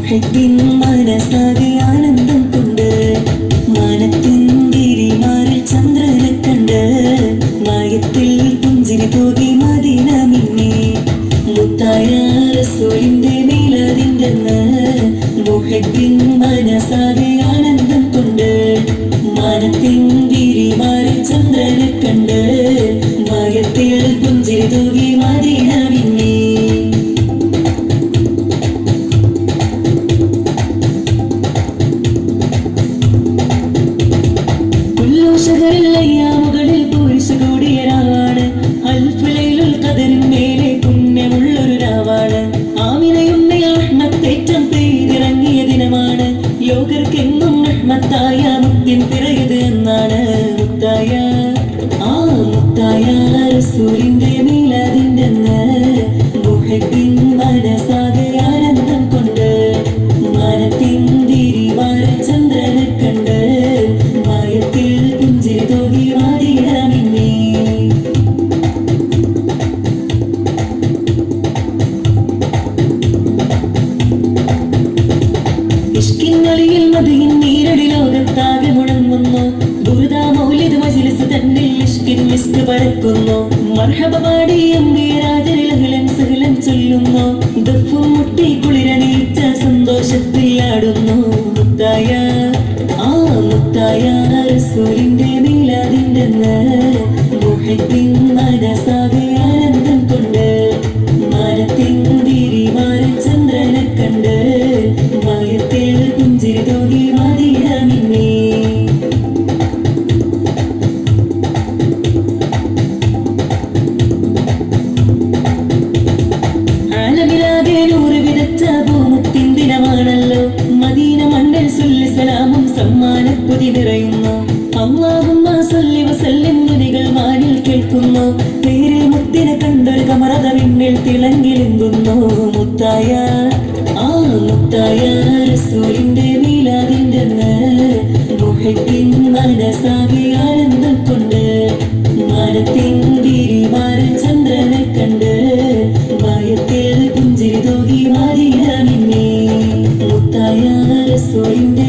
മുഹബ്ബിൻ മനസ്സാകെ ആനന്ദം കൊണ്ട് മാനത്തിൻ ഗിരിമാറിൽ ചന്ദ്രനെ കണ്ട് മായത്തിൽ പുഞ്ചിരി തൂകി മദീന മിന്നി മുത്തായ റസൂലിന്റെ മീലാദിന്റെന്ന് മുഹബ്ബിൻ മനസ്സാകെ ആനന്ദം കൊണ്ട് മാനത്തിൻ ഗിരിമാറിൽ ചന്ദ്രനെ കണ്ട് മായത്തിൽ പുഞ്ചിരി തൂകി മദീന മിന്നി ിൽ പൂരിശ കൂടിയ രാവാണ് അൽഫുലൈലുൽ ഖദറിൻ മേലെ പുണ്യമുള്ളൊരു രാവാണ് ആമിനയുണ്ണ റഹ്മത്തേറ്റം പെയ്തിറങ്ങിയ ദിനമാണ് യോഗർക്കെന്നും റഹ്മത്തായ മുത്തിൻ പിറയത് എന്നാണ് മുത്തായ റസൂലിന്റെ മീലാദിന്റെ മുഹബ്ബിൻ മനസ്സാകെ ആനന്ദം കൊണ്ട് മാനത്തിൻ തിരിമാറിൽ ചന്ദ്രനെ കണ്ട് മായത്തിൽ പുഞ്ചിരി തൂകി മദീന മിന്നി ഇഷ്കിന്നളിയിൽ മദിയിൻ നീരടി ലോകത്താകെ മുഴങ്ങുന്നു ദുരിത മൗലിദ് മജ്ലിസ് തന്നിൽ ഇഷ്കിൻ മിസ്ക് പരക്കുന്നു മർഹബ പാടി അമ്പിയരാജരിലഹലൻ സഹലൻ ചൊല്ലുന്നു ദഫും മുട്ടി കുളിരണിയിച്ച സന്തോഷത്തിൽ ആടുന്നു മുത്തായ റസൂലിന്റെ മീലാദിന്റെ മുഹബ്ബിൻ മനസ്സാകെ ആനന്ദം കൊണ്ട് മാനത്തിൻ തിരിമാറിൽ ചന്ദ്രനെ കണ്ട് മായത്തിൽ പുഞ്ചിരി തൂകി മദീന മിന്നി ആലമിലാകെ നൂറ് വിതച്ച ഭൂമുത്തിൻ ദിനമാണല്ലോ മദീന മണ്ണിൽ സുല്ലി സലാമും സമ്മാനപ്പൊതി നിറയുന്നു അല്ലാഹുമ്മ സല്ലി വസല്ലിം നുദികൾ വാനിൽ കേൾക്കുന്നു പേരിൽ മുത്തിനെ കണ്ടൊരു കമറത വിണ്ണിൽ തിളങ്ങിലെന്തുന്നു മുത്തായ റസൂലിന്റെ മീലാദിന്റെ മുഹബ്ബിൻ മനസ്സാകെ ആനന്ദം കൊണ്ട് മാനത്തിൻ തിരിമാറിൽ ചന്ദ്രനെ കണ്ട് മായത്തിൽ പുഞ്ചിരി തൂകി മദീന മിന്നി മുത്തായ റസൂലിന്റെ